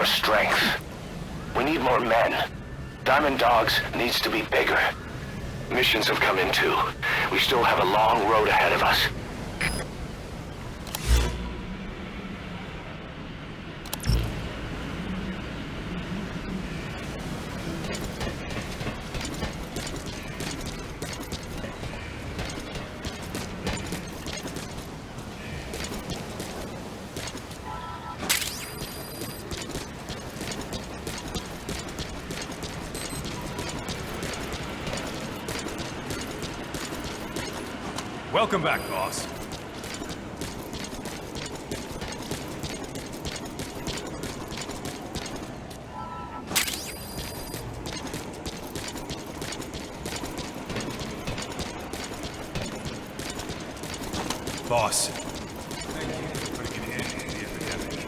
Our strength. We need more men. Diamond Dogs needs to be bigger. Missions have come in too. We still have a long road ahead of us. Welcome back, boss. Boss, thank you for putting an end to the epidemic.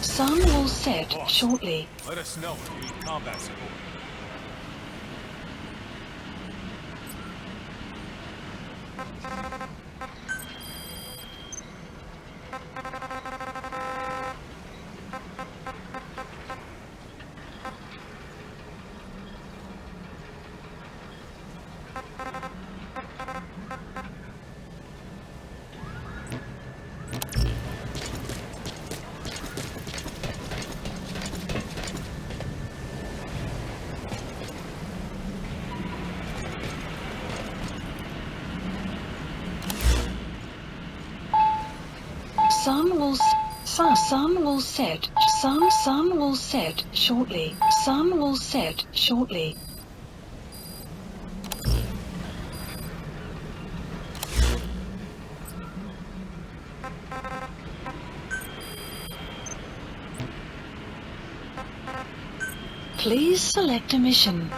Sun will set shortly. Let us know if you need combat support. Sun will set. Sun will set shortly. Sun will set shortly. Please select a mission.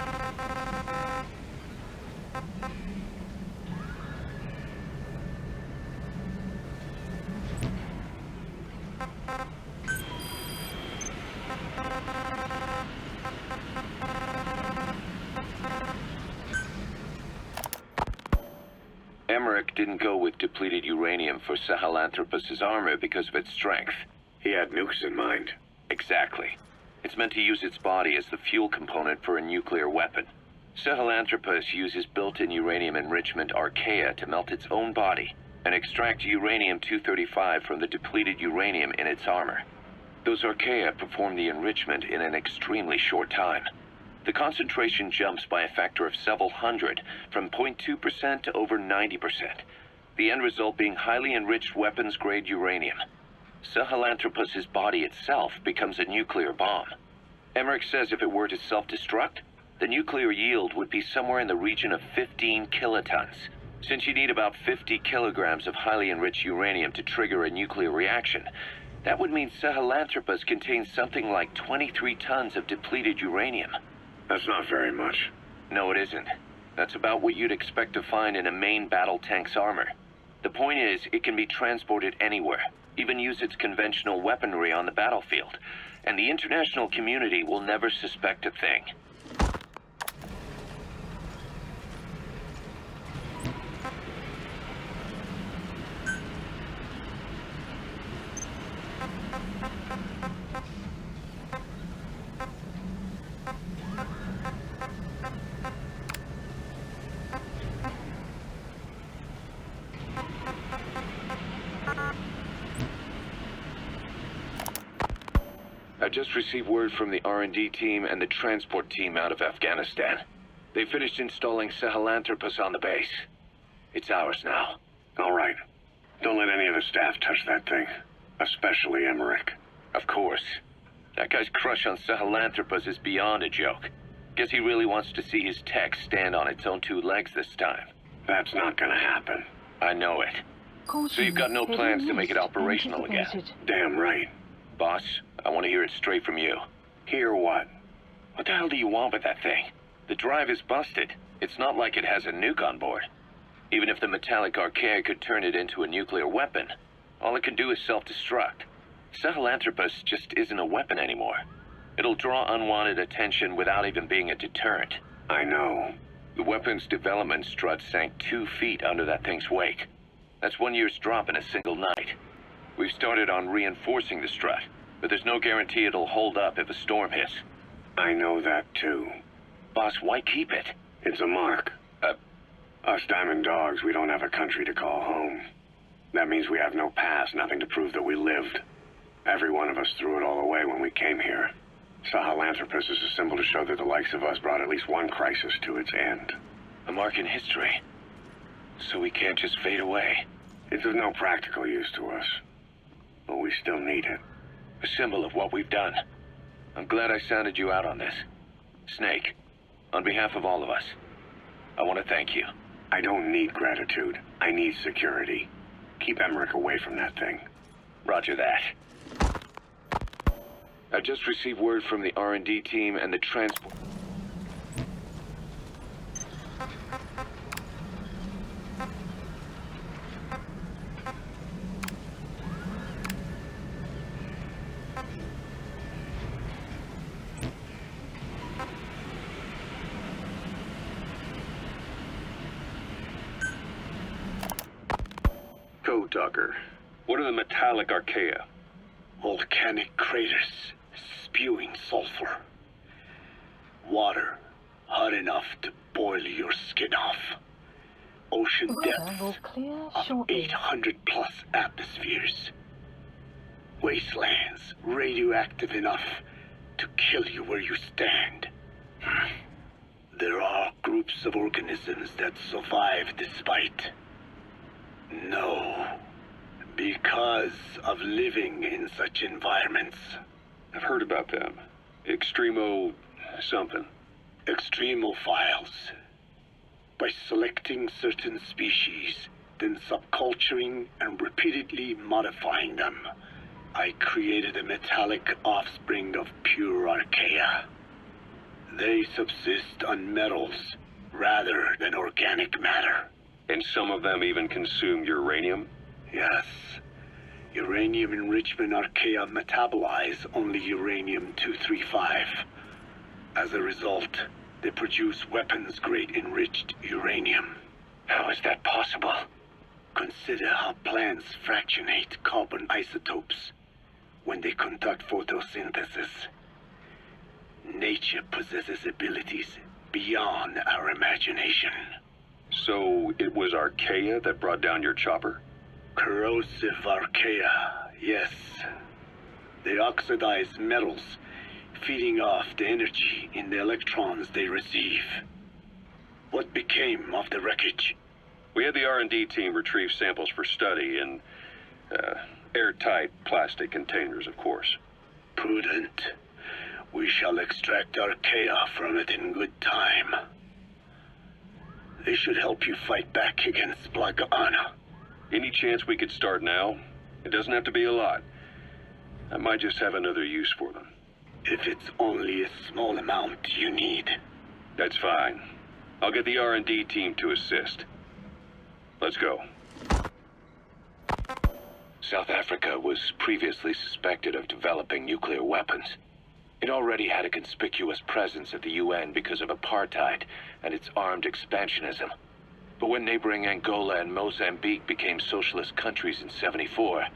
Emmerich didn't go with depleted uranium for Sahelanthropus's armor because of its strength. He had nukes in mind. Exactly. It's meant to use its body as the fuel component for a nuclear weapon. Sahelanthropus uses built-in uranium enrichment archaea to melt its own body and extract uranium-235 from the depleted uranium in its armor. Those archaea perform the enrichment in an extremely short time. The concentration jumps by a factor of several hundred, from 0.2% to over 90%. The end result being highly enriched weapons-grade uranium. Sahelanthropus's body itself becomes a nuclear bomb. Emmerich says if it were to self-destruct, the nuclear yield would be somewhere in the region of 15 kilotons. Since you need about 50 kilograms of highly enriched uranium to trigger a nuclear reaction, that would mean Sahelanthropus contains something like 23 tons of depleted uranium. That's not very much. No, it isn't. That's about what you'd expect to find in a main battle tank's armor. The point is, it can be transported anywhere, even use its conventional weaponry on the battlefield, and the international community will never suspect a thing. I just received word from the R&D team and the transport team out of Afghanistan. They finished installing Sahelanthropus on the base. It's ours now. All right. Don't let any of the staff touch that thing. Especially Emmerich. Of course. That guy's crush on Sahelanthropus is beyond a joke. Guess he really wants to see his tech stand on its own two legs this time. That's not gonna happen. I know it. So you've got no plans to make it operational again? Damn right. Boss, I want to hear it straight from you. Hear what? What the hell do you want with that thing? The drive is busted. It's not like it has a nuke on board. Even if the metallic archaea could turn it into a nuclear weapon, all it can do is self-destruct. Sahelanthropus just isn't a weapon anymore. It'll draw unwanted attention without even being a deterrent. I know. The weapon's development strut sank 2 feet under that thing's weight. That's 1 year's drop in a single night. We've started on reinforcing the strut, but there's no guarantee it'll hold up if a storm hits. I know that too. Boss, why keep it? It's a mark. Us Diamond Dogs, we don't have a country to call home. That means we have no past, nothing to prove that we lived. Every one of us threw it all away when we came here. Sahelanthropus is a symbol to show that the likes of us brought at least one crisis to its end. A mark in history. So we can't just fade away. It's of no practical use to us. But we still need it. A symbol of what we've done. I'm glad I sounded you out on this. Snake, on behalf of all of us, I want to thank you. I don't need gratitude. I need security. Keep Emmerich away from that thing. Roger that. I just received word from the R&D team and the transport... Code Talker, what are the metallic archaea? Volcanic craters, spewing sulfur. Water, hot enough to boil your skin off. Ocean Weather will depth clear of shortly. 800 plus atmospheres. Wastelands, radioactive enough to kill you where you stand. There are groups of organisms that survive despite... No. Because of living in such environments. I've heard about them. Extremo... something. Extremophiles. By selecting certain species, then subculturing and repeatedly modifying them, I created a metallic offspring of pure archaea. They subsist on metals rather than organic matter. And some of them even consume uranium? Yes. Uranium enrichment archaea metabolize only uranium-235. As a result, they produce weapons-grade enriched uranium. How is that possible? Consider how plants fractionate carbon isotopes when they conduct photosynthesis. Nature possesses abilities beyond our imagination. So it was archaea that brought down your chopper? Corrosive archaea, yes. They oxidize metals, feeding off the energy in the electrons they receive. What became of the wreckage? We had the R&D team retrieve samples for study in airtight plastic containers, of course. Prudent. We shall extract archaea from it in good time. They should help you fight back against Blagana. Any chance we could start now? It doesn't have to be a lot. I might just have another use for them. If it's only a small amount you need. That's fine. I'll get the R&D team to assist. Let's go. South Africa was previously suspected of developing nuclear weapons. It already had a conspicuous presence at the UN because of apartheid and its armed expansionism. But when neighboring Angola and Mozambique became socialist countries in '74,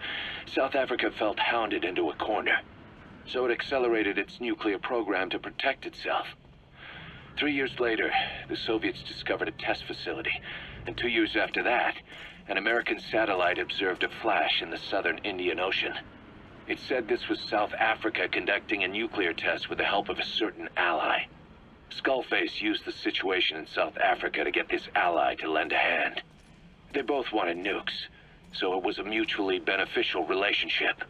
South Africa felt hounded into a corner. So it accelerated its nuclear program to protect itself. 3 years later, the Soviets discovered a test facility, and 2 years after that, an American satellite observed a flash in the southern Indian Ocean. It said this was South Africa conducting a nuclear test with the help of a certain ally. Skullface used the situation in South Africa to get this ally to lend a hand. They both wanted nukes, so it was a mutually beneficial relationship.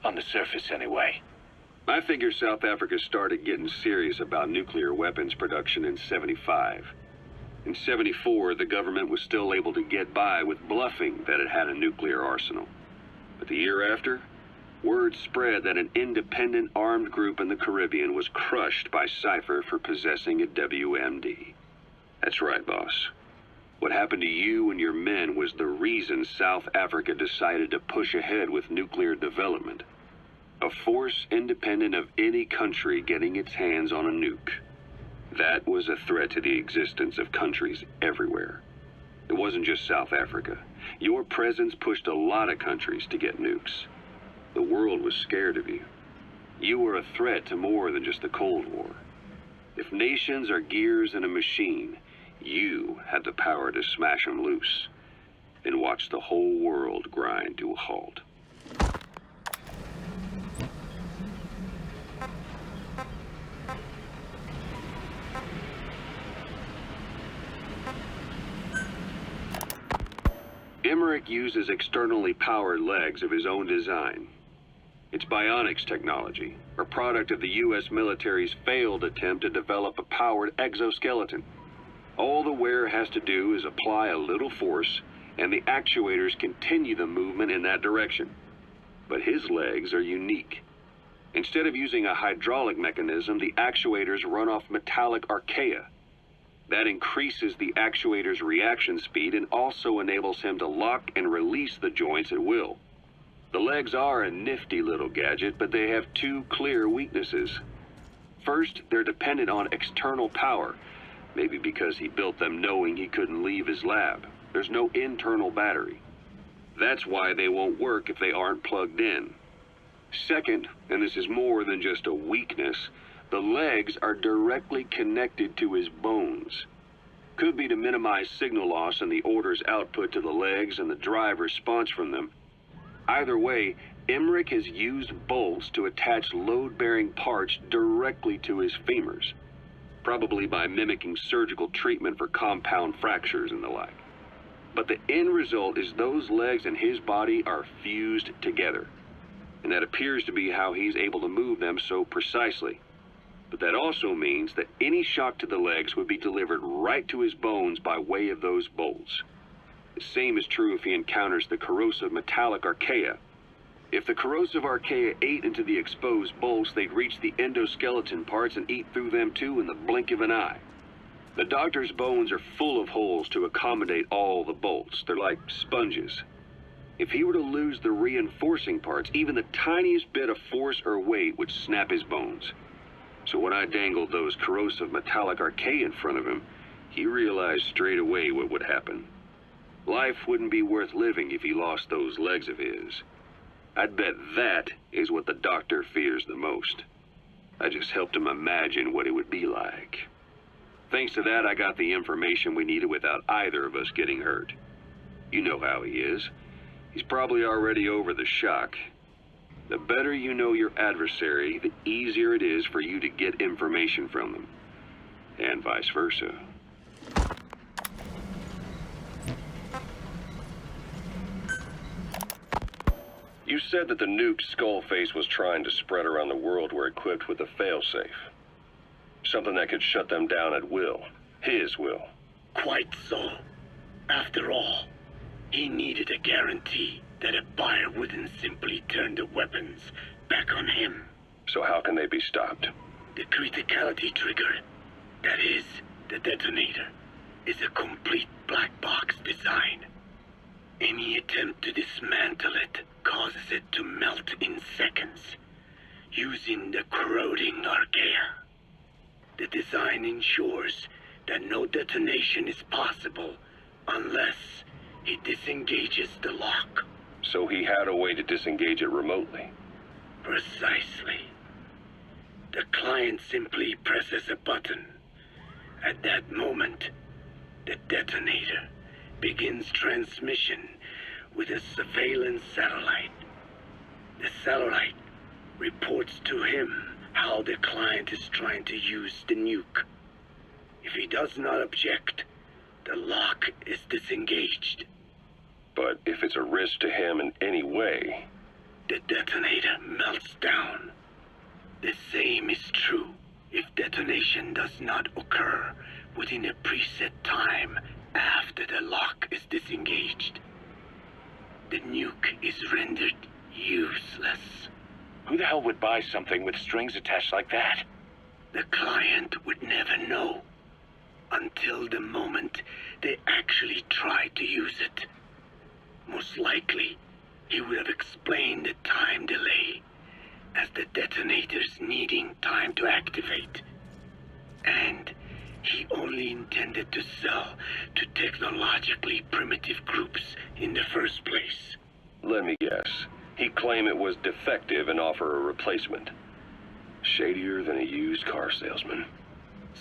On the surface, anyway. I figure South Africa started getting serious about nuclear weapons production in '75. In '74, the government was still able to get by with bluffing that it had a nuclear arsenal. But the year after, word spread that an independent armed group in the Caribbean was crushed by Cypher for possessing a WMD. That's right, boss. What happened to you and your men was the reason South Africa decided to push ahead with nuclear development. A force independent of any country getting its hands on a nuke. That was a threat to the existence of countries everywhere. It wasn't just South Africa. Your presence pushed a lot of countries to get nukes. The world was scared of you. You were a threat to more than just the Cold War. If nations are gears in a machine, you had the power to smash them loose and watch the whole world grind to a halt. Emmerich uses externally powered legs of his own design. It's bionics technology, a product of the U.S. military's failed attempt to develop a powered exoskeleton. All the wearer has to do is apply a little force, and the actuators continue the movement in that direction. But his legs are unique. Instead of using a hydraulic mechanism, the actuators run off metallic archaea. That increases the actuator's reaction speed and also enables him to lock and release the joints at will. The legs are a nifty little gadget, but they have two clear weaknesses. First, they're dependent on external power, maybe because he built them knowing he couldn't leave his lab. There's no internal battery. That's why they won't work if they aren't plugged in. Second, and this is more than just a weakness, the legs are directly connected to his bones. Could be to minimize signal loss in the order's output to the legs and the drive response from them. Either way, Emmerich has used bolts to attach load-bearing parts directly to his femurs, probably by mimicking surgical treatment for compound fractures and the like. But the end result is those legs and his body are fused together, and that appears to be how he's able to move them so precisely. But that also means that any shock to the legs would be delivered right to his bones by way of those bolts. The same is true if he encounters the corrosive metallic archaea. If the corrosive archaea ate into the exposed bolts, they'd reach the endoskeleton parts and eat through them too in the blink of an eye. The doctor's bones are full of holes to accommodate all the bolts. They're like sponges. If he were to lose the reinforcing parts, even the tiniest bit of force or weight would snap his bones. So when I dangled those corrosive metallic archaea in front of him, he realized straight away what would happen. Life wouldn't be worth living if he lost those legs of his. I'd bet that is what the doctor fears the most. I just helped him imagine what it would be like. Thanks to that, I got the information we needed without either of us getting hurt. You know how he is. He's probably already over the shock. The better you know your adversary, the easier it is for you to get information from them. And vice versa. You said that the nuke Skullface was trying to spread around the world were equipped with a failsafe. Something that could shut them down at will. His will. Quite so. After all, he needed a guarantee that a buyer wouldn't simply turn the weapons back on him. So how can they be stopped? The criticality trigger, that is, the detonator, is a complete black box design. Any attempt to dismantle it causes it to melt in seconds, using the corroding archaea. The design ensures that no detonation is possible unless he disengages the lock. So he had a way to disengage it remotely. Precisely. The client simply presses a button. At that moment, the detonator begins transmission with a surveillance satellite. The satellite reports to him how the client is trying to use the nuke. If he does not object, the lock is disengaged. But if it's a risk to him in any way... The detonator melts down. The same is true if detonation does not occur within a preset time after the lock is disengaged. The nuke is rendered useless. Who the hell would buy something with strings attached like that? The client would never know until the moment they actually try to use it. Most likely, he would have explained the time delay as the detonators needing time to activate. And he only intended to sell to technologically primitive groups in the first place. Let me guess. He claimed it was defective and offer a replacement. Shadier than a used car salesman.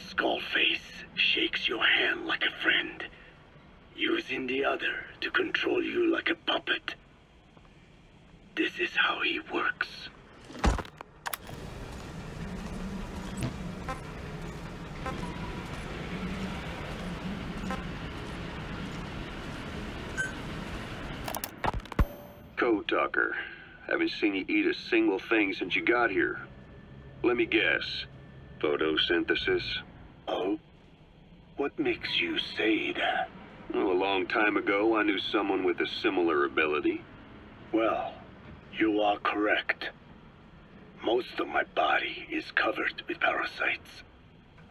Skullface shakes your hand like a friend, using the other to control you like a puppet. This is how he works. Code Talker. Haven't seen you eat a single thing since you got here. Let me guess. Photosynthesis? Oh? What makes you say that? Well, a long time ago, I knew someone with a similar ability. Well, you are correct. Most of my body is covered with parasites.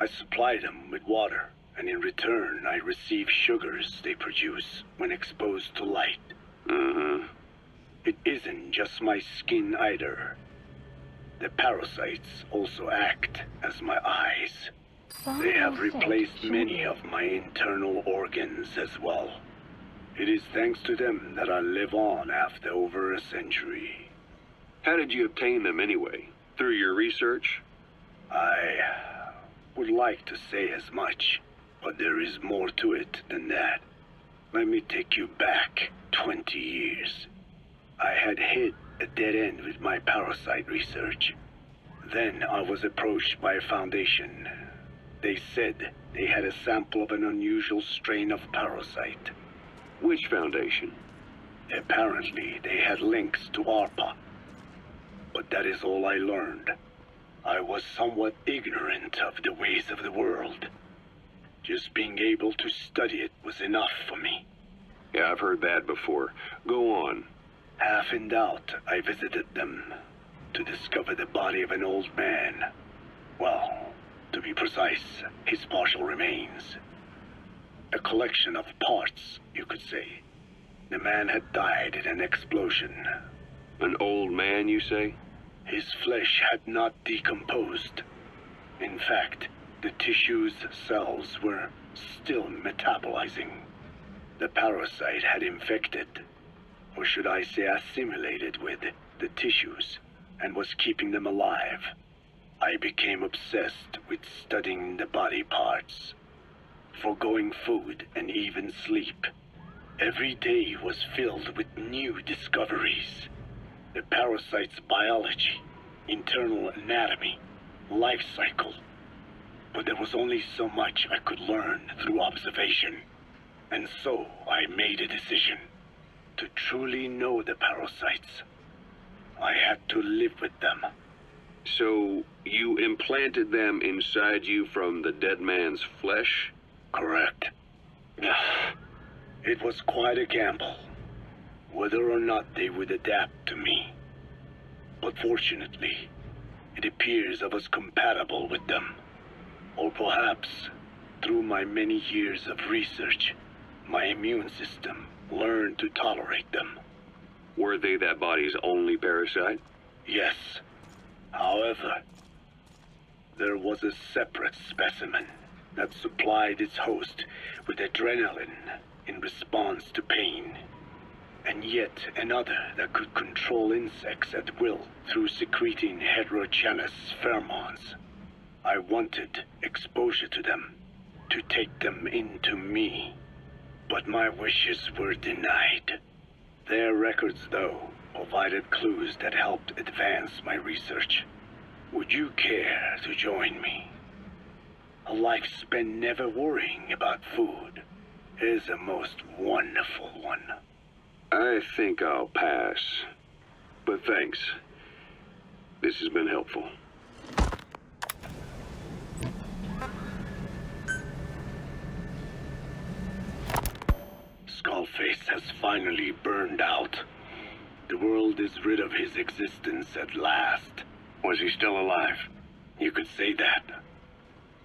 I supply them with water, and in return, I receive sugars they produce when exposed to light. Mm-hmm. It isn't just my skin either. The parasites also act as my eyes. They have replaced many of my internal organs as well. It is thanks to them that I live on after over a century. How did you obtain them anyway? Through your research? I would like to say as much, but there is more to it than that. Let me take you back 20 years. I had hit a dead end with my parasite research. Then I was approached by a foundation. They said they had a sample of an unusual strain of parasite. Which foundation? Apparently, they had links to ARPA. But that is all I learned. I was somewhat ignorant of the ways of the world. Just being able to study it was enough for me. Yeah, I've heard that before. Go on. Half in doubt, I visited them to discover the body of an old man. Well, to be precise, his partial remains. A collection of parts, you could say. The man had died in an explosion. An old man, you say? His flesh had not decomposed. In fact, the tissue's cells were still metabolizing. The parasite had infected, or should I say assimilated with, the tissues, and was keeping them alive. I became obsessed with studying the body parts, foregoing food and even sleep. Every day was filled with new discoveries. The parasite's biology, internal anatomy, life cycle. But there was only so much I could learn through observation. And so I made a decision. To truly know the parasites, I had to live with them. So, you implanted them inside you from the dead man's flesh? Correct. It was quite a gamble, whether or not they would adapt to me. But fortunately, it appears I was compatible with them. Or perhaps, through my many years of research, my immune system learned to tolerate them. Were they that body's only parasite? Yes. However, there was a separate specimen that supplied its host with adrenaline in response to pain, and yet another that could control insects at will through secreting heterogeneous pheromones. I wanted exposure to them, to take them into me, but my wishes were denied. Their records, though, provided clues that helped advance my research. Would you care to join me? A life spent never worrying about food is a most wonderful one. I think I'll pass. But thanks. This has been helpful. Skullface has finally burned out. The world is rid of his existence at last. Was he still alive? You could say that.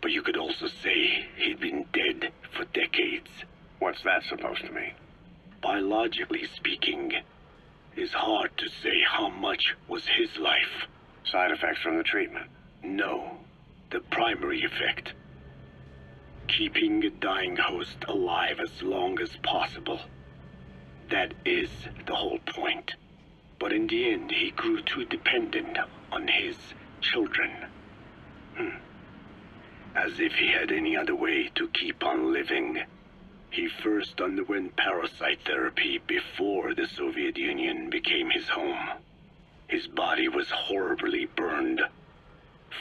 But you could also say he'd been dead for decades. What's that supposed to mean? Biologically speaking, it's hard to say how much was his life. Side effects from the treatment? No. The primary effect. Keeping a dying host alive as long as possible. That is the whole point. But in the end, he grew too dependent on his children. As if he had any other way to keep on living. He first underwent parasite therapy before the Soviet Union became his home. His body was horribly burned.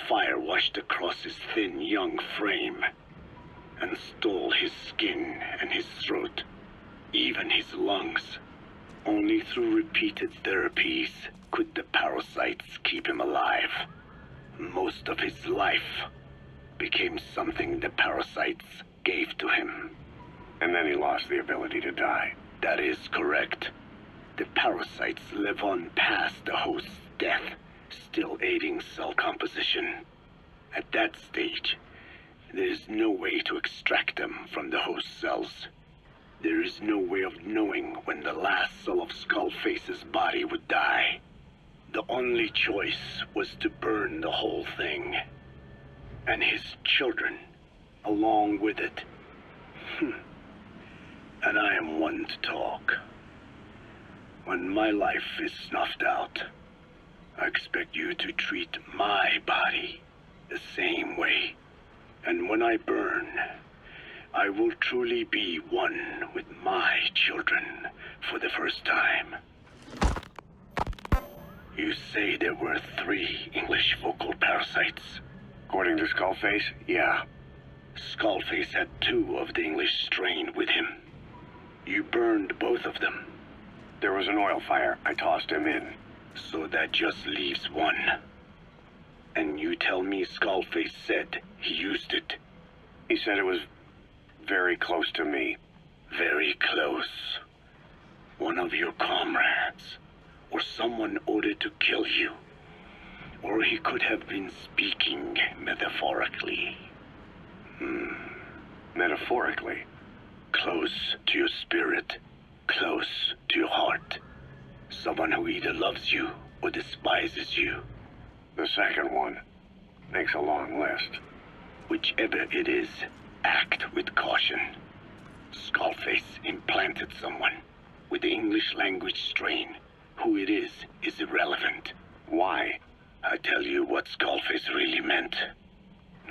Fire washed across his thin, young frame and stole his skin and his throat, even his lungs. Only through repeated therapies could the parasites keep him alive. Most of his life became something the parasites gave to him. And then he lost the ability to die. That is correct. The parasites live on past the host's death, still aiding cell composition. At that stage, there is no way to extract them from the host cells. There is no way of knowing when the last cell of Skullface's body would die. The only choice was to burn the whole thing. And his children, along with it. And I am one to talk. When my life is snuffed out, I expect you to treat my body the same way. And when I burn, I will truly be one with my children for the first time. You say there were 3 English vocal parasites? According to Skullface, yeah. Skullface had 2 of the English strain with him. You burned both of them. There was an oil fire. I tossed him in. So that just leaves 1. And you tell me Skullface said he used it? He said it was very close to me. Very close. One of your comrades, or someone ordered to kill you. Or he could have been speaking metaphorically. Metaphorically? Close to your spirit, close to your heart. Someone who either loves you or despises you. The second one. Makes a long list. Whichever it is, act with caution. Skullface implanted someone with the English language strain. Who it is irrelevant. Why? I tell you what Skullface really meant.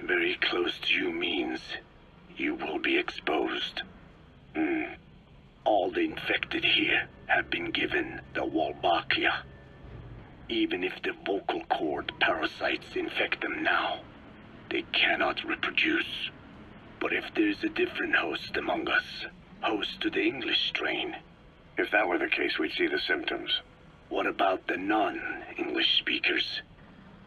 Very close to you means you will be exposed. All the infected here have been given the Wolbachia. Even if the vocal cord parasites infect them now, they cannot reproduce. But if there's a different host among us, host to the English strain. If that were the case, we'd see the symptoms. What about the non-English speakers?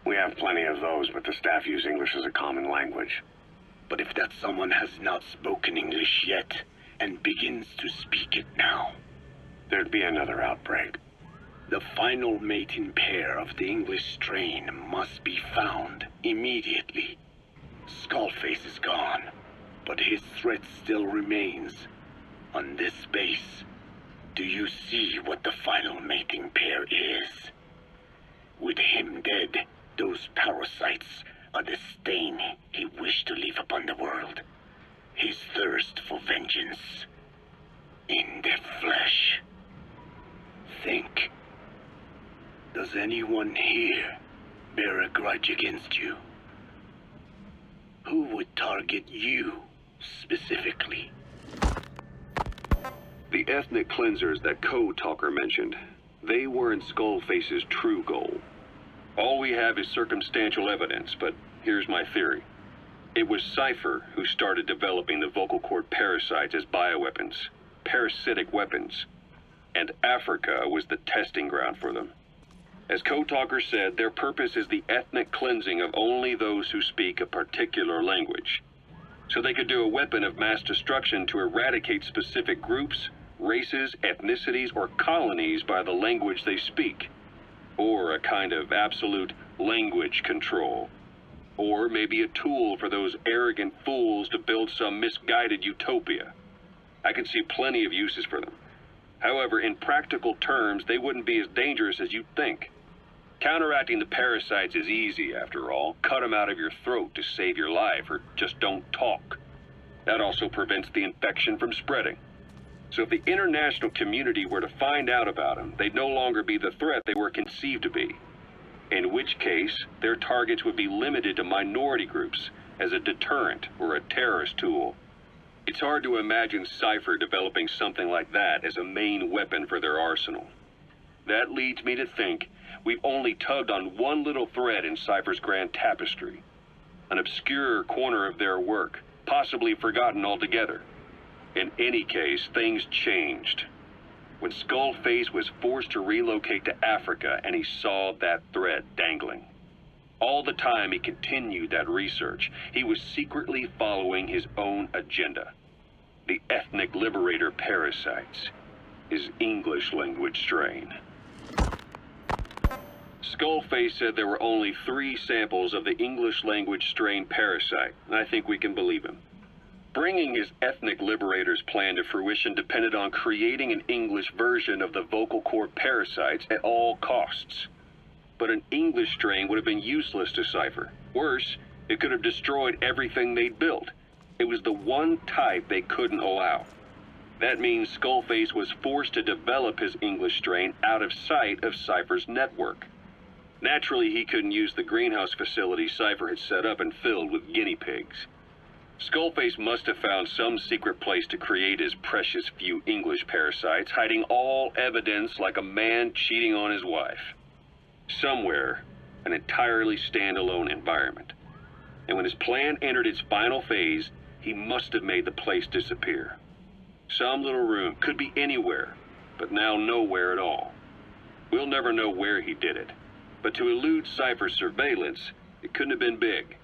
We have plenty of those, but the staff use English as a common language. But if that someone has not spoken English yet, and begins to speak it now, there'd be another outbreak. The final mating pair of the English strain must be found immediately. Skullface is gone, but his threat still remains. On this base, do you see what the final mating pair is? With him dead, those parasites are the stain he wished to leave upon the world. His thirst for vengeance. In the flesh. Think. Does anyone here bear a grudge against you? Who would target you, specifically? The ethnic cleansers that Code Talker mentioned, they weren't Skullface's true goal. All we have is circumstantial evidence, but here's my theory. It was Cypher who started developing the vocal cord parasites as bioweapons, parasitic weapons, and Africa was the testing ground for them. As Code Talker said, their purpose is the ethnic cleansing of only those who speak a particular language. So they could do a weapon of mass destruction to eradicate specific groups, races, ethnicities, or colonies by the language they speak. Or a kind of absolute language control. Or maybe a tool for those arrogant fools to build some misguided utopia. I can see plenty of uses for them. However, in practical terms, they wouldn't be as dangerous as you'd think. Counteracting the parasites is easy, after all. Cut them out of your throat to save your life, or just don't talk. That also prevents the infection from spreading. So if the international community were to find out about them, they'd no longer be the threat they were conceived to be. In which case, their targets would be limited to minority groups as a deterrent or a terrorist tool. It's hard to imagine Cypher developing something like that as a main weapon for their arsenal. That leads me to think we've only tugged on one little thread in Cypher's grand tapestry. An obscure corner of their work, possibly forgotten altogether. In any case, things changed. When Skullface was forced to relocate to Africa and he saw that thread dangling. All the time he continued that research, he was secretly following his own agenda. The ethnic liberator parasites, his English language strain. Skullface said there were only 3 samples of the English language strain parasite, and I think we can believe him. Bringing his ethnic liberator's plan to fruition depended on creating an English version of the vocal cord parasites at all costs. But an English strain would have been useless to Cypher. Worse, it could have destroyed everything they'd built. It was the one type they couldn't allow. That means Skullface was forced to develop his English strain out of sight of Cypher's network. Naturally, he couldn't use the greenhouse facility Cypher had set up and filled with guinea pigs. Skullface must have found some secret place to create his precious few English parasites, hiding all evidence like a man cheating on his wife. Somewhere, an entirely standalone environment. And when his plan entered its final phase, he must have made the place disappear. Some little room, could be anywhere, but now nowhere at all. We'll never know where he did it, but to elude Cypher's surveillance, it couldn't have been big.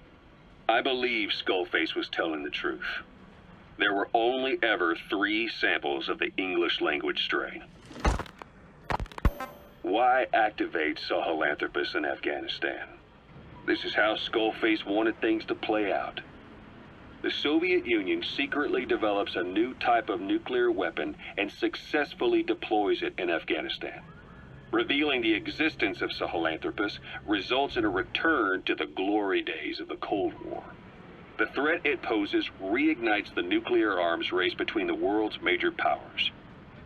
I believe Skullface was telling the truth. There were only ever 3 samples of the English language strain. Why activate Sahelanthropus in Afghanistan? This is how Skullface wanted things to play out. The Soviet Union secretly develops a new type of nuclear weapon and successfully deploys it in Afghanistan. Revealing the existence of Sahelanthropus results in a return to the glory days of the Cold War. The threat it poses reignites the nuclear arms race between the world's major powers.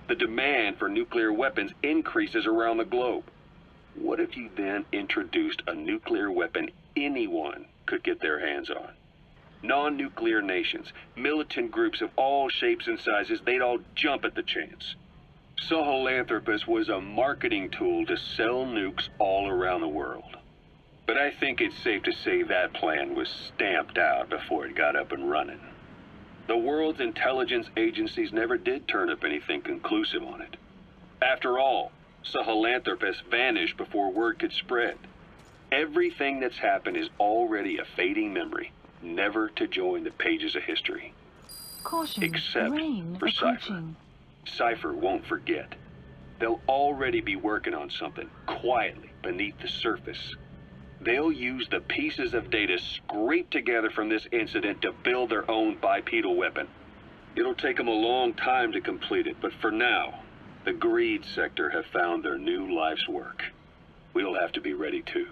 The demand for nuclear weapons increases around the globe. What if you then introduced a nuclear weapon anyone could get their hands on? Non-nuclear nations, militant groups of all shapes and sizes, they'd all jump at the chance. Sahelanthropus was a marketing tool to sell nukes all around the world. But I think it's safe to say that plan was stamped out before it got up and running. The world's intelligence agencies never did turn up anything conclusive on it. After all, Sahelanthropus vanished before word could spread. Everything that's happened is already a fading memory, never to join the pages of history. Caution, Except rain for Cypher. approaching. Cypher won't forget. They'll already be working on something, quietly, beneath the surface. They'll use the pieces of data scraped together from this incident to build their own bipedal weapon. It'll take them a long time to complete it, but for now, the greed sector have found their new life's work. We'll have to be ready too.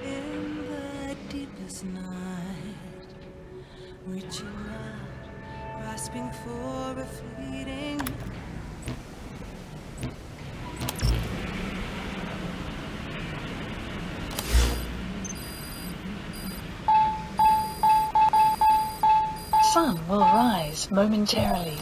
In the deepest night, reaching out, grasping for a fleeting. Sun will rise momentarily.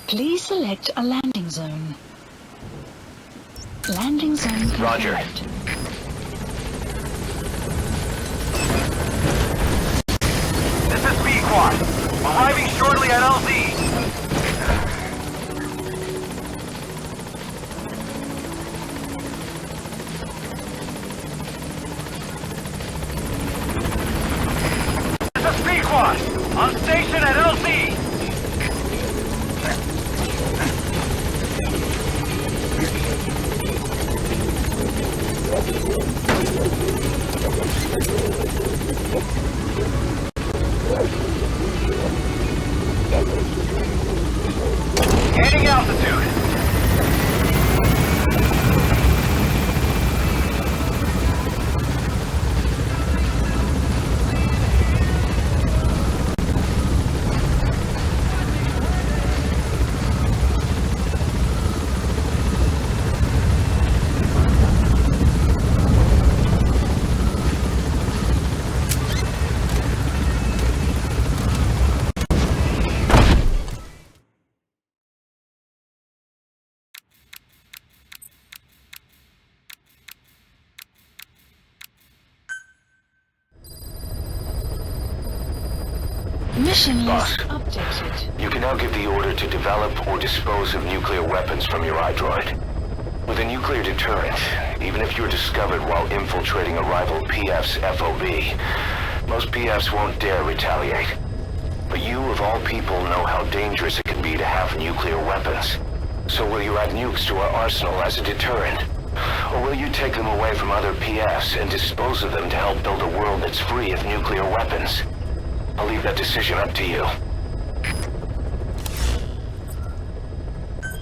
Please select a landing zone. Landing zone confirmed. Roger. This is B-Quad. Arriving shortly at LZ. Mission Boss, list updated. you can now give the order to develop or dispose of nuclear weapons from your iDroid. With a nuclear deterrent, even if you're discovered while infiltrating a rival PF's FOB, most PFs won't dare retaliate. But you, of all people, know how dangerous it can be to have nuclear weapons. So will you add nukes to our arsenal as a deterrent? Or will you take them away from other PFs and dispose of them to help build a world that's free of nuclear weapons? I'll leave that decision up to you.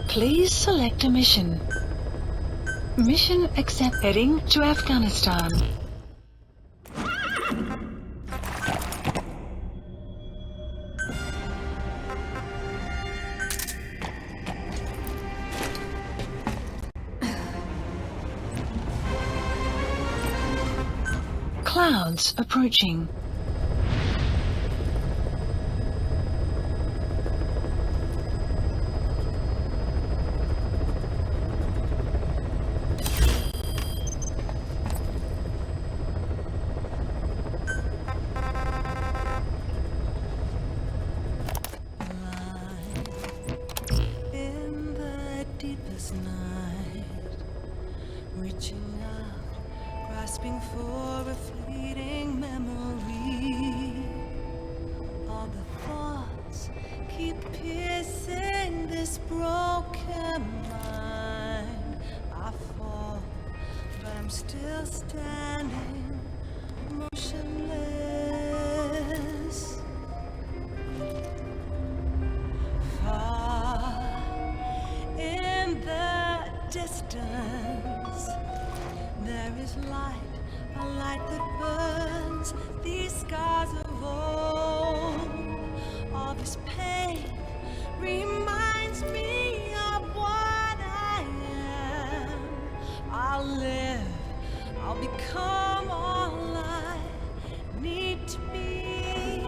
Please select a mission. Mission accept. Heading to Afghanistan. Clouds approaching. In the deepest night, reaching out, grasping for a fleeting memory. All the thoughts keep piercing this broken mind. I fall, but I'm still standing, motionless. Far in the distance, there is light, a light that burns these scars of old. All this pain reminds me of what I am. I'll live, I'll become all I need to be.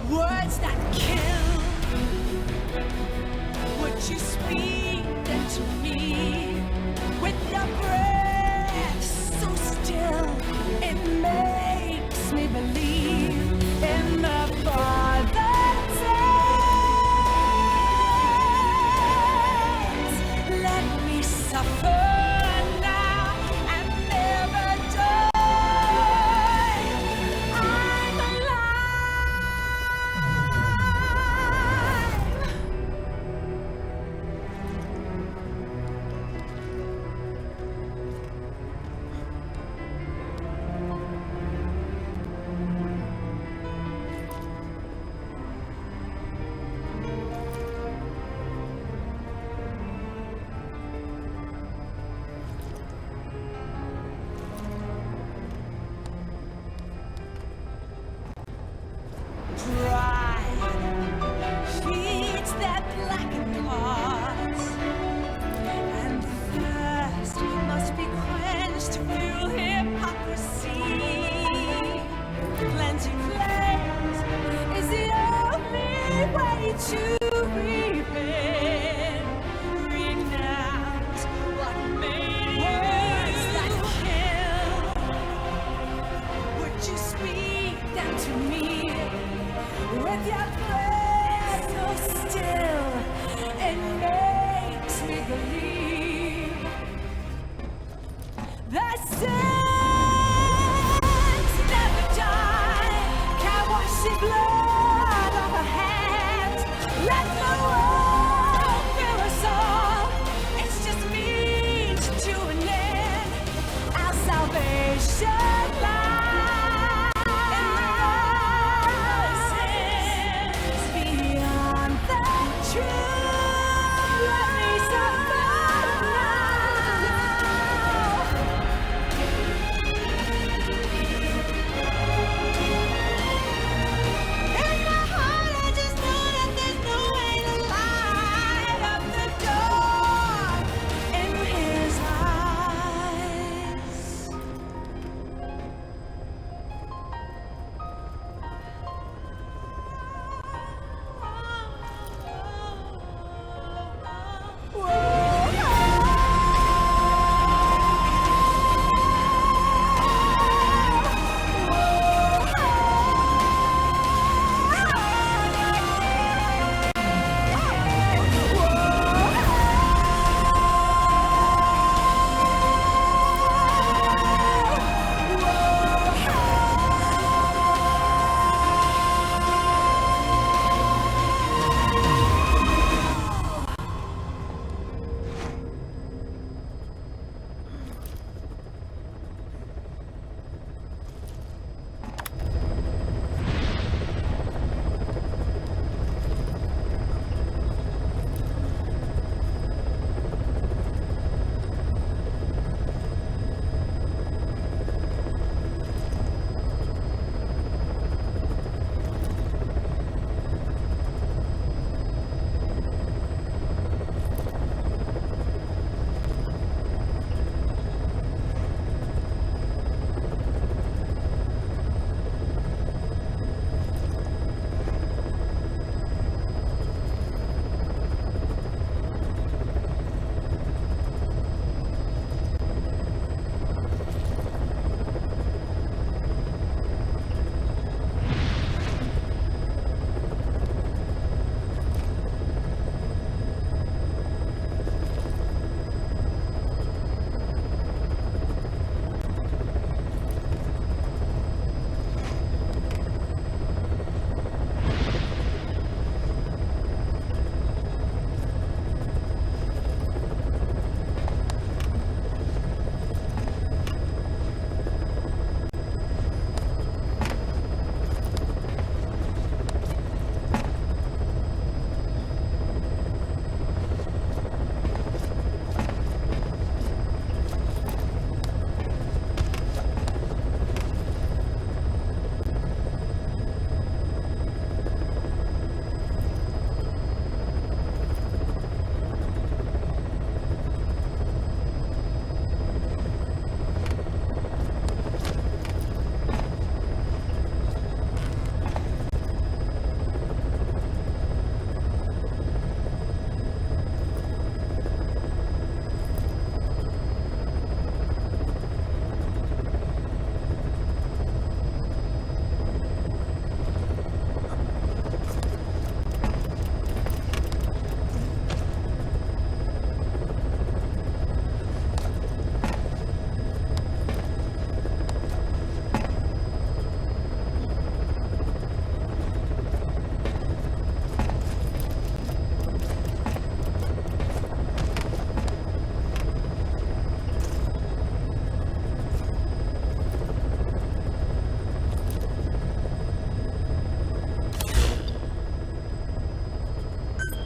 Words that kill. Would you speak them to me with your breath so still? It makes me believe in the Father days. Let me suffer now and never die. I'm alive. Pride feeds their blackened hearts, and thirst must be quenched to fuel hypocrisy. Cleansing flames is the only way to repent. Renounce what made you. Words that kill. Would you speak them to me with your breath so still? It makes me believe that sins never die. Can't wash the blood off her hands. Let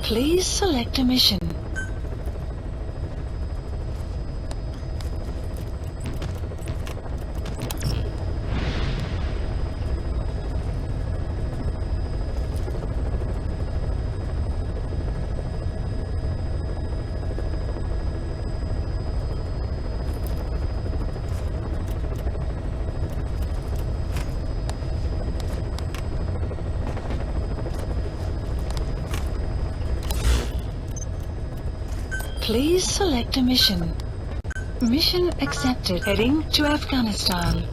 Please select a mission. Please select a mission. Mission accepted. Heading to Afghanistan.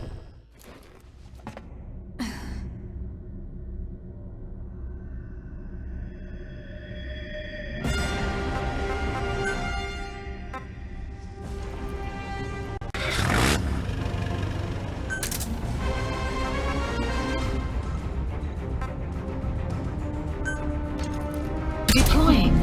Deploying.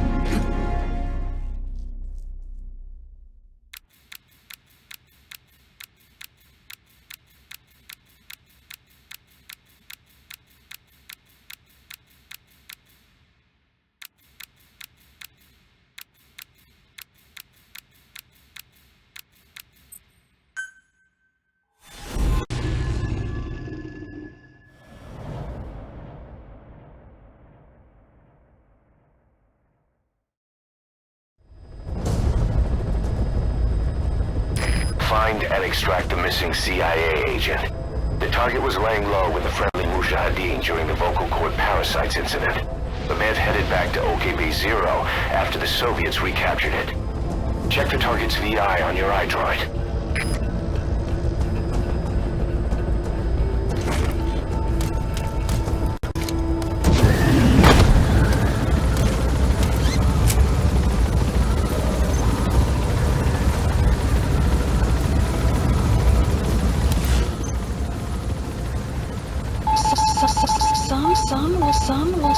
Find and extract the missing CIA agent. The target was laying low with the friendly Mujahideen during the vocal cord parasites incident. The man headed back to OKB-0 after the Soviets recaptured it. Check the target's VI on your iDroid.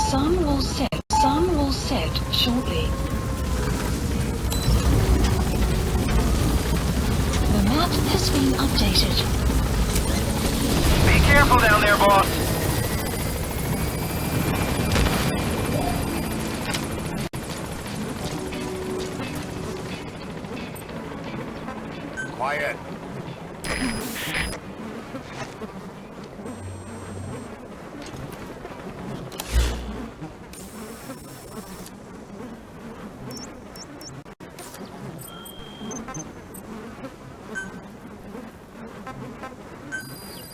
Sun will set shortly. The map has been updated. Be careful down there, boss. Quiet.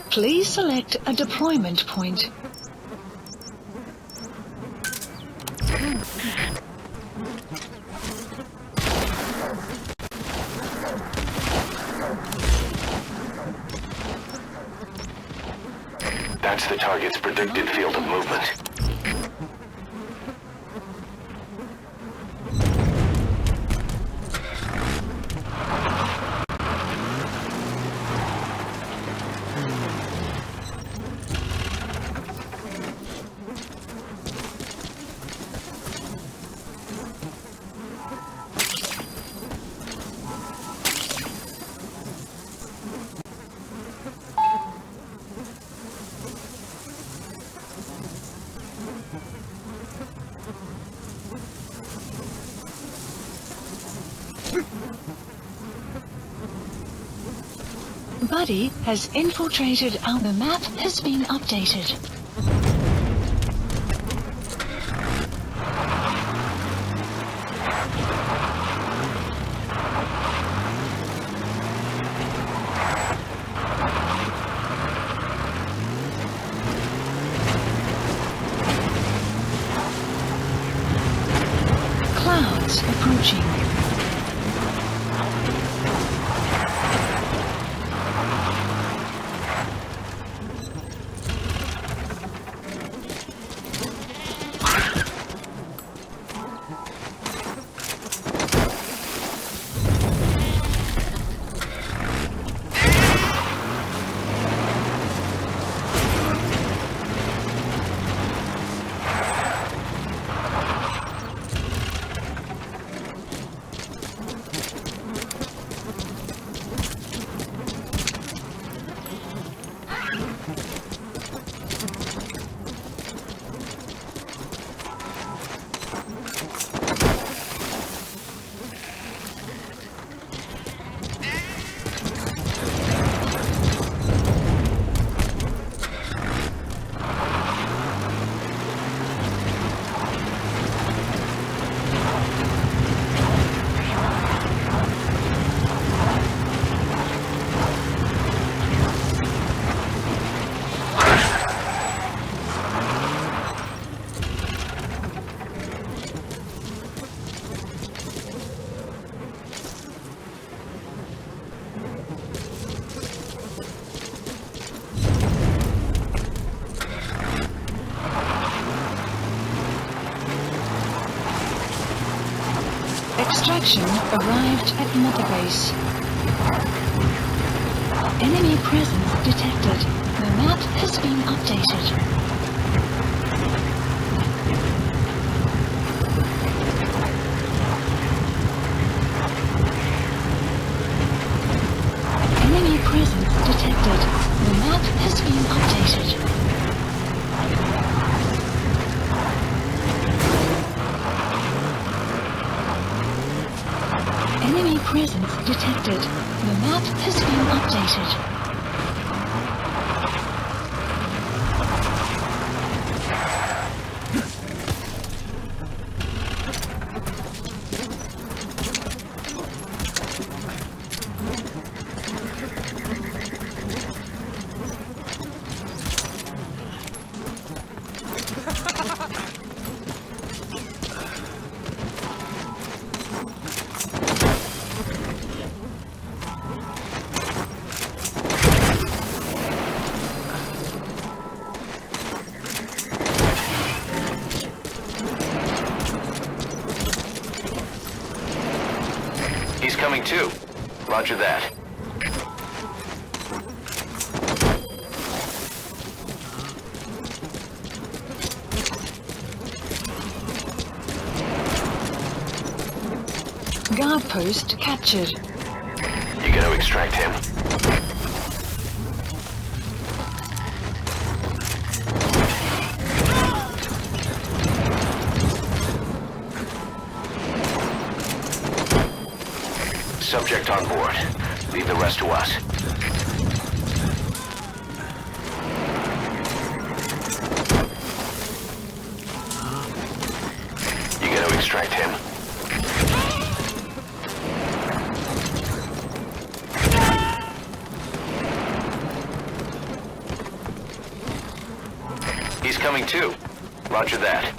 Please select a deployment point. That's the target's predicted field of movement. Buddy has infiltrated the map has been updated. Clouds approaching. Extraction arrived at Mother Base. Enemy presence detected. The map has been updated. Enemy presence detected. The map has been updated. Enemy presence detected. The map has been updated. He's coming too. Roger that. Guard post captured. You gonna extract him? Subject on board. Leave the rest to us. You gonna extract him? He's coming too. Roger that.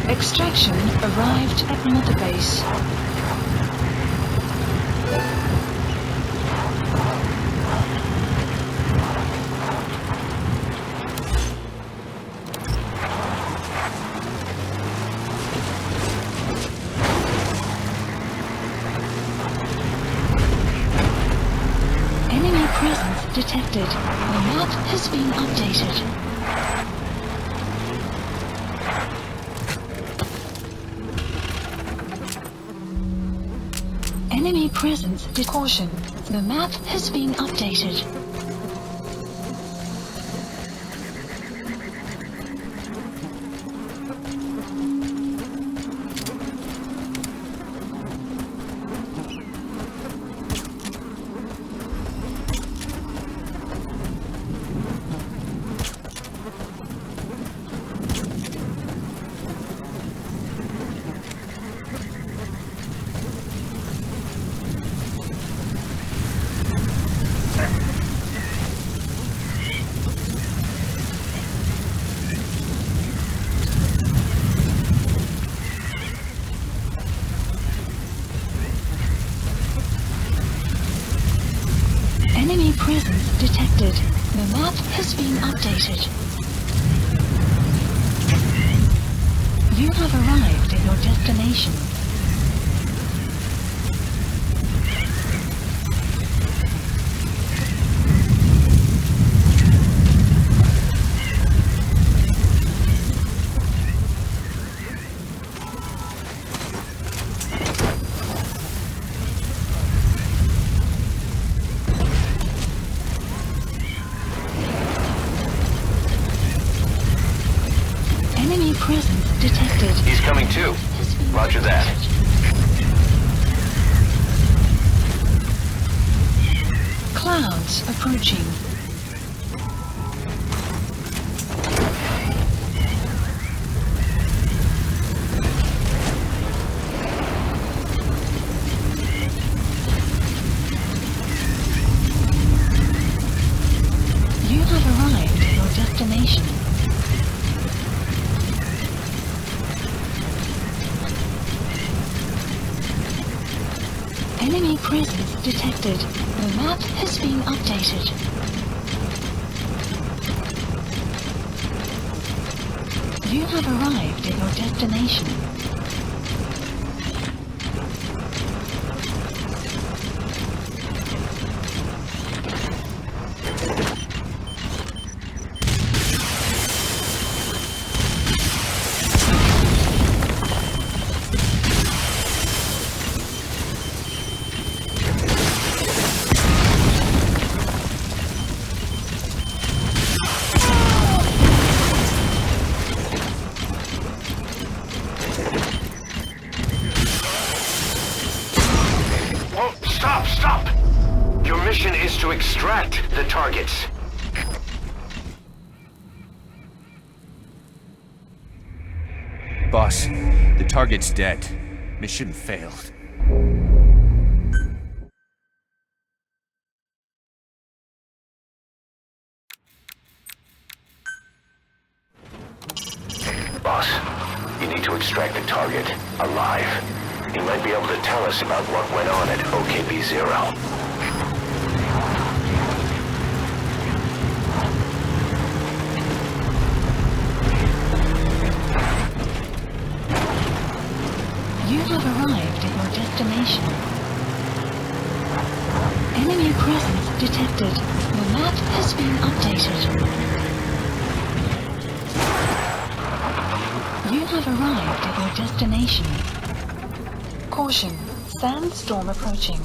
Extraction arrived at Mother Base. Enemy presence detected. The map has been updated. Enemy presence. Caution. The map has been updated. Enemy presence detected. The map has been updated. You have arrived at your destination. Enemy presence detected. He's coming too. Roger that. Clouds approaching. You have arrived at your destination. Enemy presence detected. The map has been updated. You have arrived at your destination. Whoa, stop! Your mission is to extract the targets. Boss, the target's dead. Mission failed. Boss, you need to extract the target alive. He might be able to tell us about what went on at OKB-0. You have arrived at your destination. Enemy presence detected. The map has been updated. You have arrived at your destination. Caution, sandstorm approaching.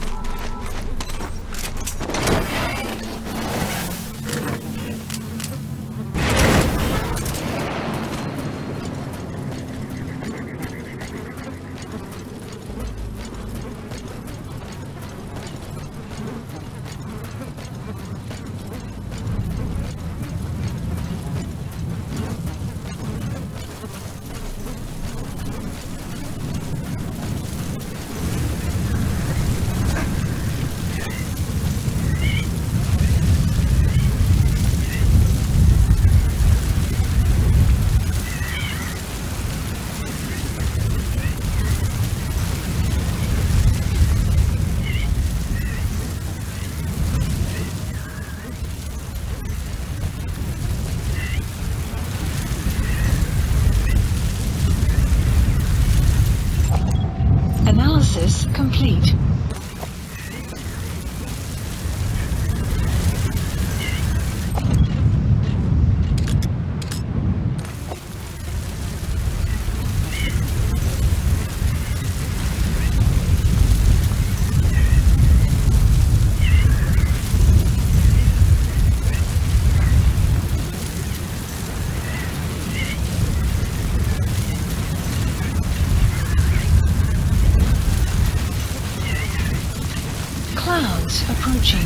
Analysis complete. Clouds approaching.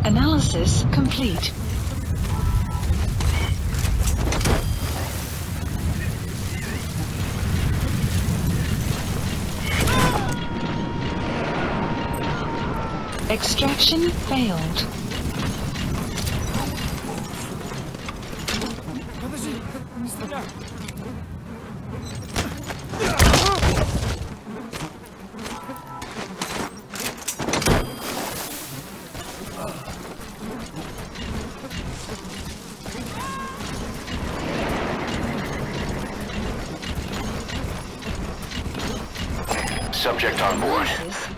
Analysis complete. Extraction failed. Не стреляй! Subject on board.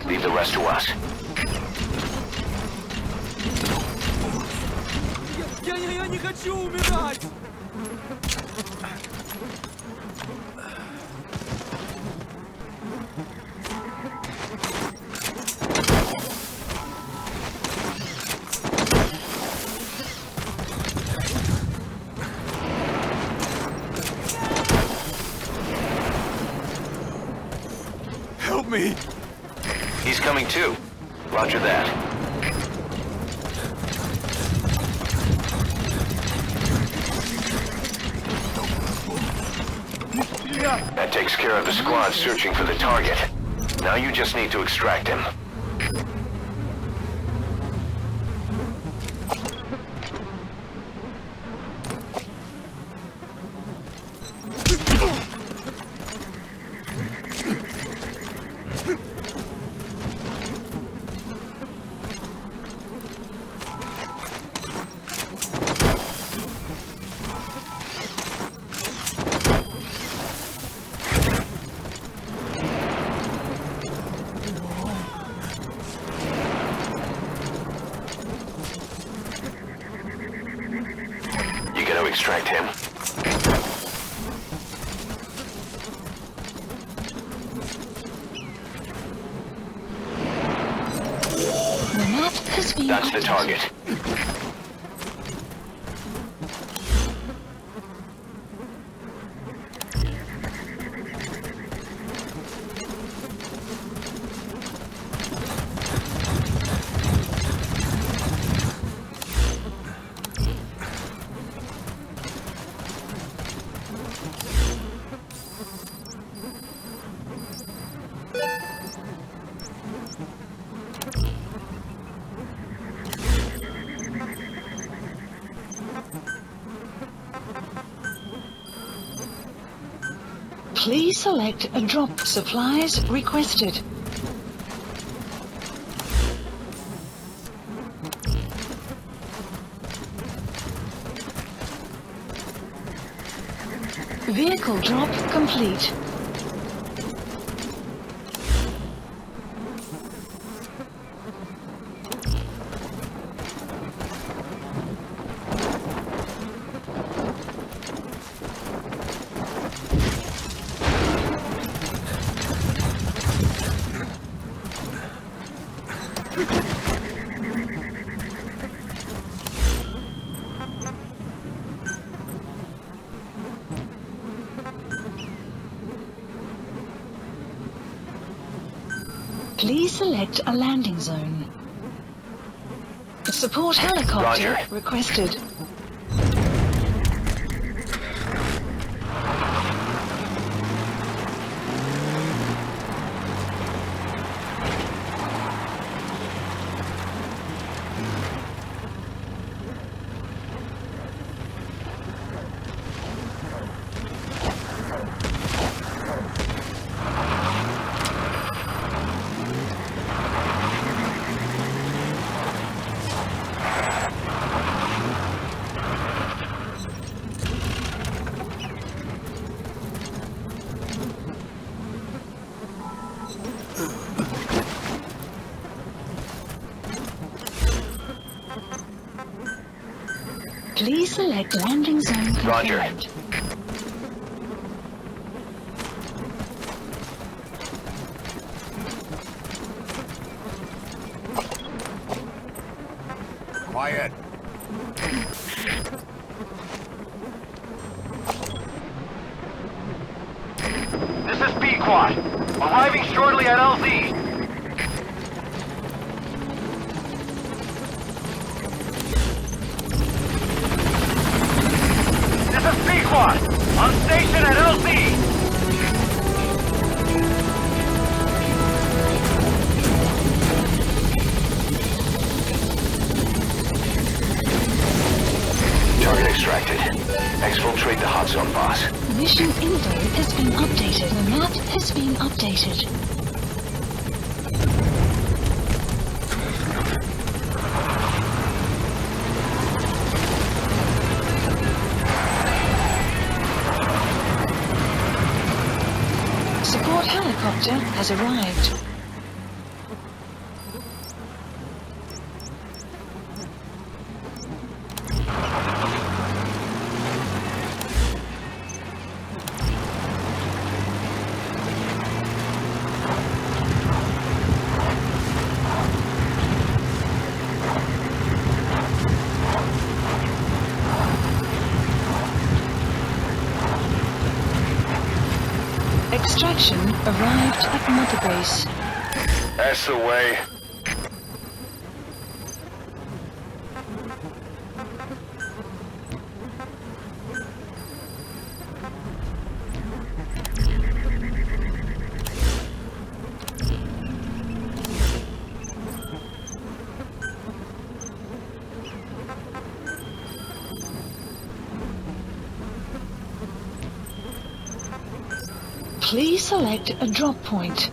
Leave the rest to us. Я не хочу умирать! Help me! He's coming too. Roger that. That takes care of the squad searching for the target. Now you just need to extract him. Extract him. The map has been That's the target. Please select a drop. Supplies requested. Vehicle drop complete. Please select a landing zone. Support helicopter Roger. requested. Please select landing zone confirmed. Roger. Quiet. This is B-Quad. Arriving shortly at LZ. This is B-Quad. On station at LZ. Target extracted. detected. Exfiltrate the hot zone, boss. Mission info has been updated. The map has been updated. Support helicopter has arrived. Extraction arrived at Mother Base. That's the way. Please select a drop point.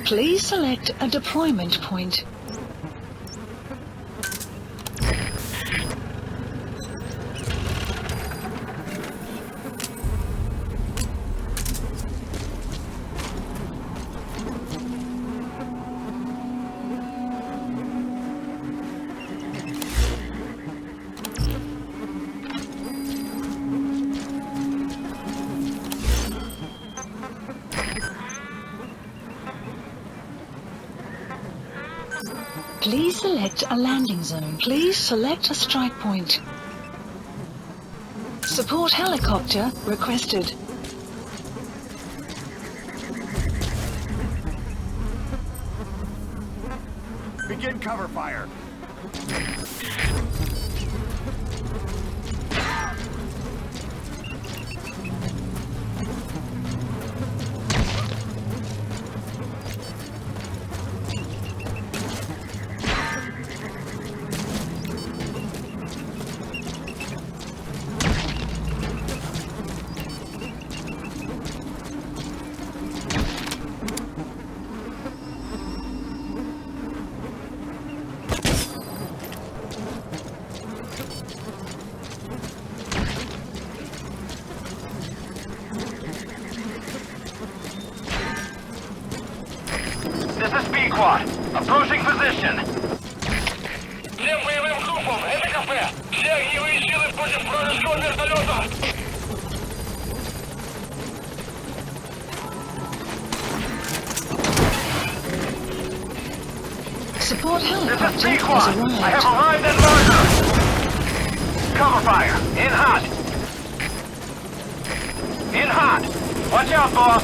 Please select a deployment point. Please select a landing zone. Please select a strike point. Support helicopter requested. Begin cover fire. This is Pequod. Approaching position. Всем боевым группам, это кафе. Все огневые силы против вражеского вертолета. Support This is helicopter has Pequod. I have arrived. arrived at marker. Cover fire. In hot. In hot. Watch out, boss.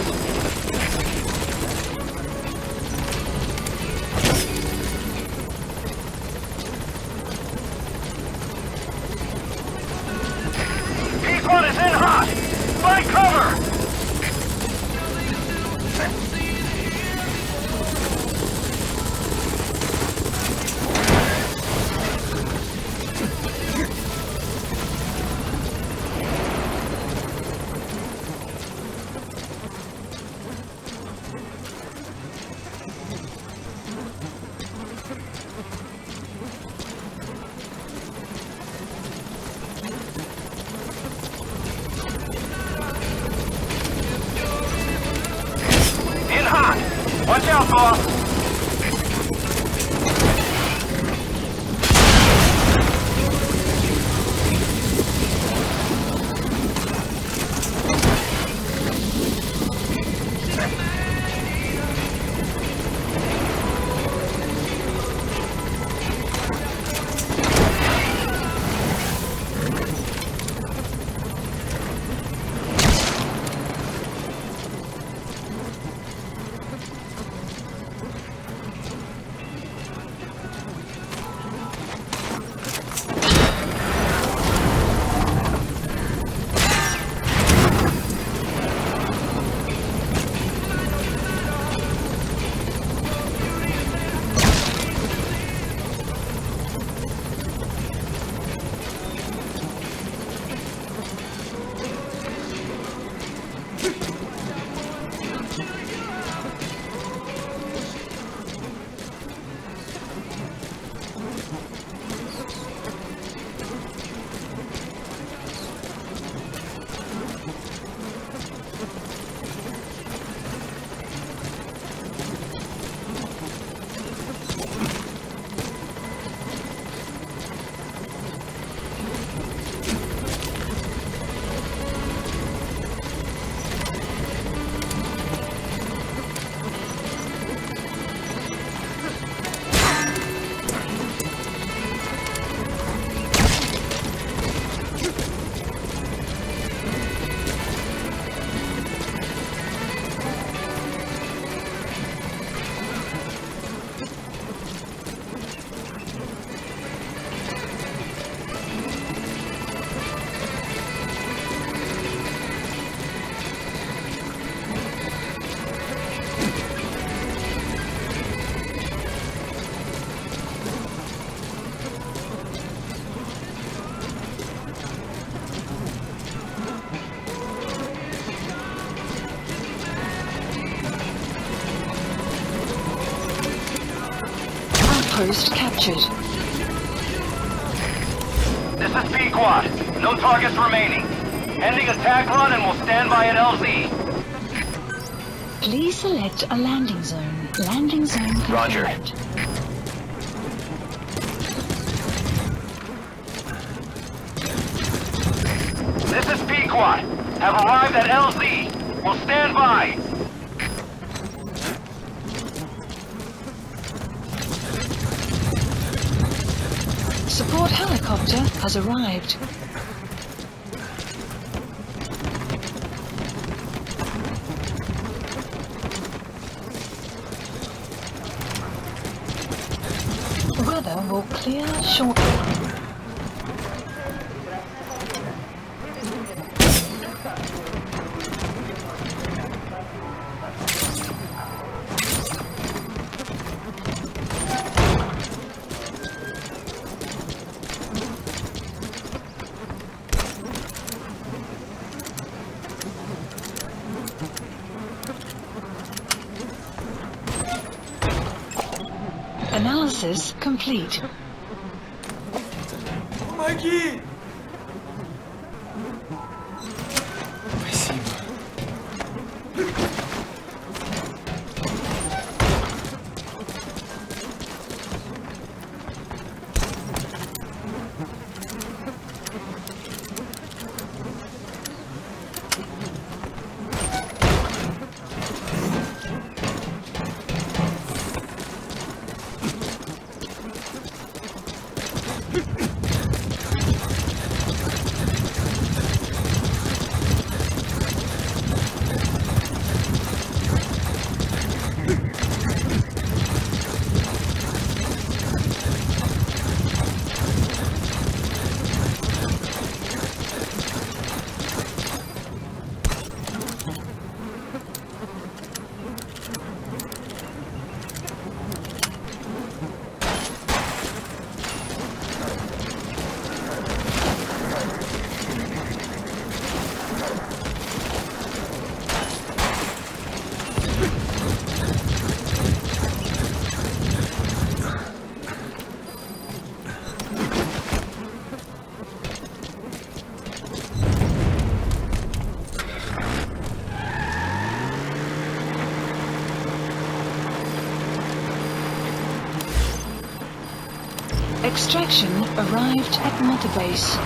Pequod is in hot. Find cover. Watch out, boss! outpost captured. This is Pequod. No targets remaining. Ending attack run and we'll stand by at LZ. Please select a landing zone. Landing zone confirmed. Roger. This is Pequod. Have arrived at LZ. We'll stand by. Support helicopter has arrived. Weather will clear shortly. Analysis complete. Помоги! Спасибо. Extraction arrived at Mother Base.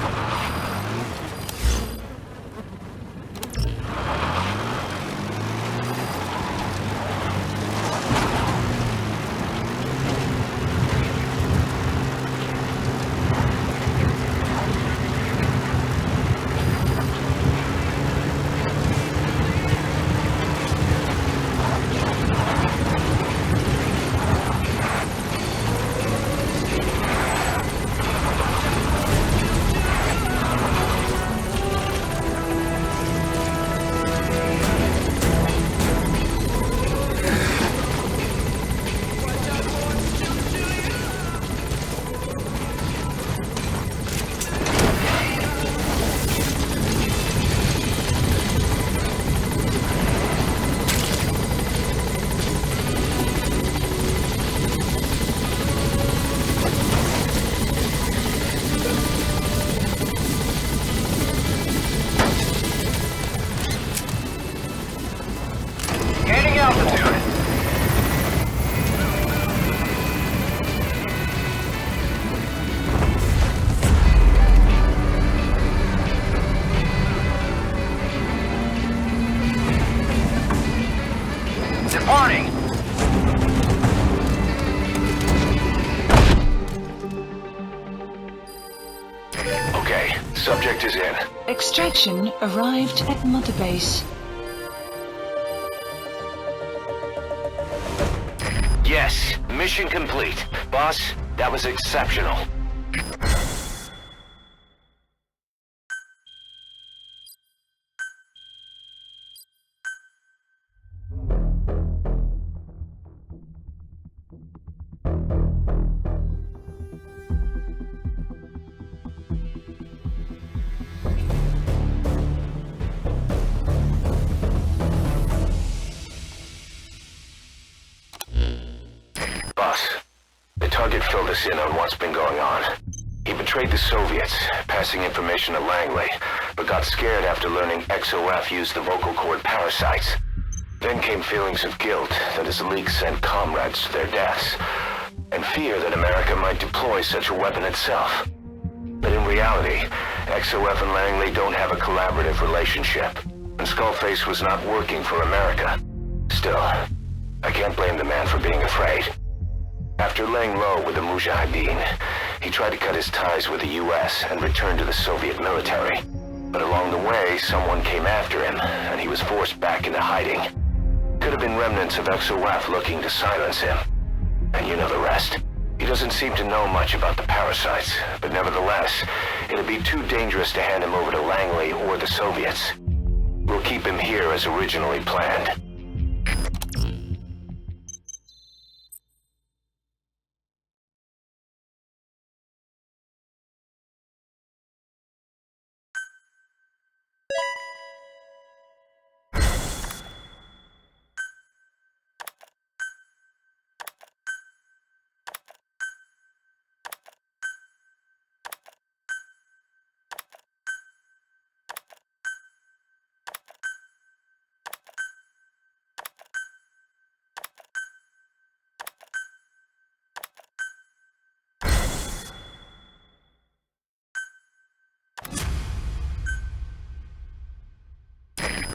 Departing! Okay, subject is in. Extraction arrived at Mother Base. Yes, mission complete. Boss, that was exceptional. Boss, the target us in on what's been going on. He betrayed the Soviets, passing information to Langley, but got scared after learning XOF used the vocal cord parasites. Then came feelings of guilt that his leaks sent comrades to their deaths, and fear that America might deploy such a weapon itself. But in reality, XOF and Langley don't have a collaborative relationship, and Skullface was not working for America. Still, I can't blame the man for being afraid. After laying low with the Mujahideen, he tried to cut his ties with the US and return to the Soviet military. But along the way, someone came after him, and he was forced back into hiding. Could have been remnants of XOF looking to silence him. And you know the rest. He doesn't seem to know much about the parasites, but nevertheless, it'd be too dangerous to hand him over to Langley or the Soviets. We'll keep him here as originally planned.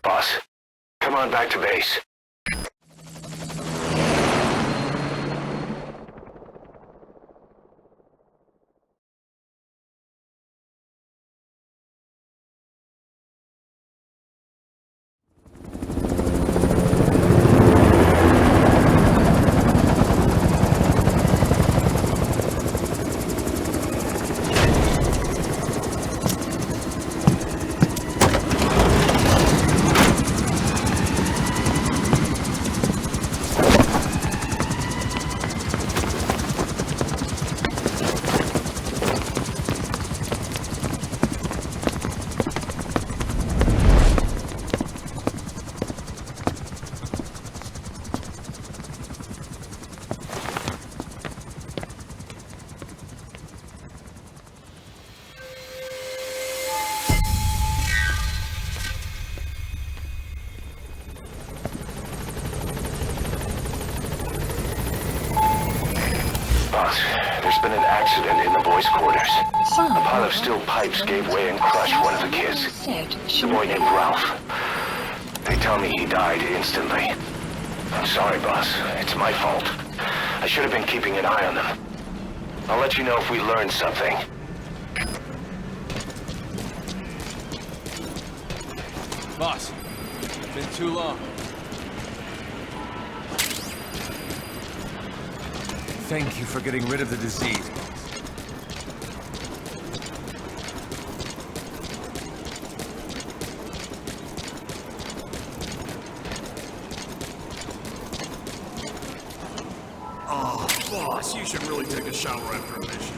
Boss, come on back to base. There's been an accident in the boys' quarters. A pile of steel pipes gave way and crushed one of the kids. The boy named Ralph. They tell me he died instantly. I'm sorry, boss. It's my fault. I should have been keeping an eye on them. I'll let you know if we learn something. Boss, it's been too long. Thank you for getting rid of the disease. Oh, boss, you should really take a shower after a mission.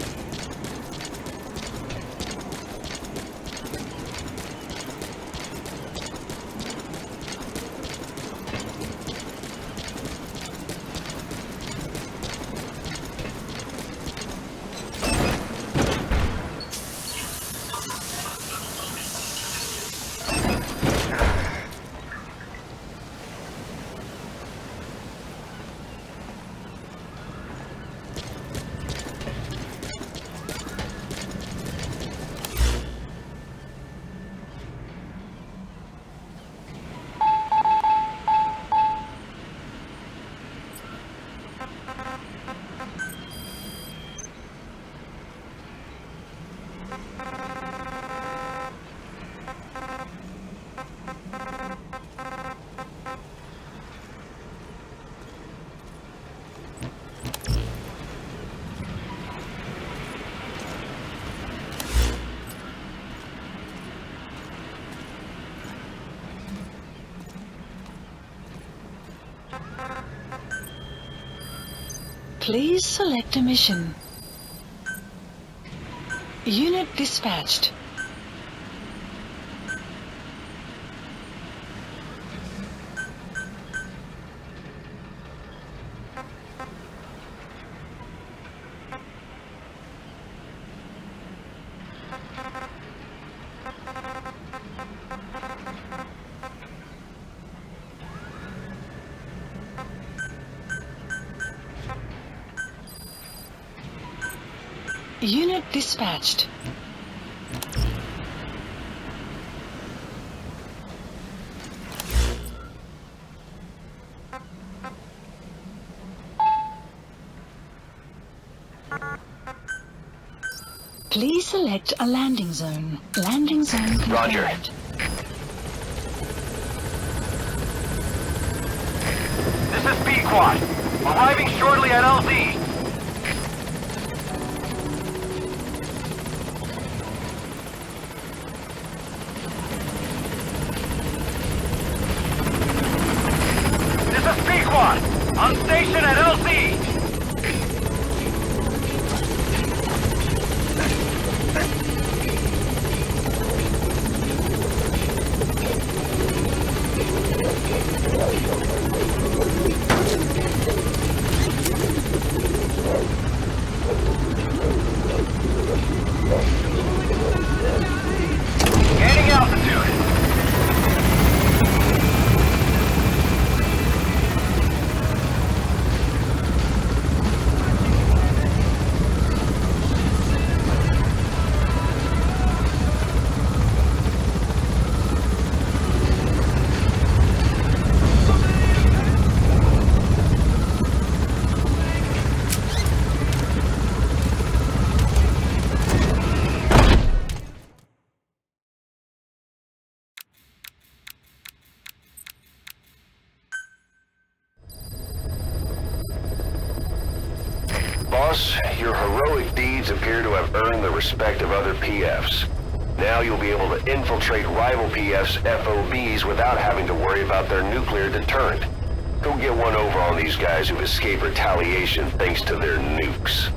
Please select a mission. Unit dispatched. Unit dispatched. Please select a landing zone. Landing zone confirmed. Roger. This is Pequod. Arriving shortly at LZ. This is Pequod. On station at LZ. Gaining altitude. Boss, your heroic deeds appear to have earned the respect of other PFs. Now you'll be able to infiltrate rival PFs' FOBs without having to worry about their nuclear deterrent. Go get one over on these guys who've escaped retaliation thanks to their nukes.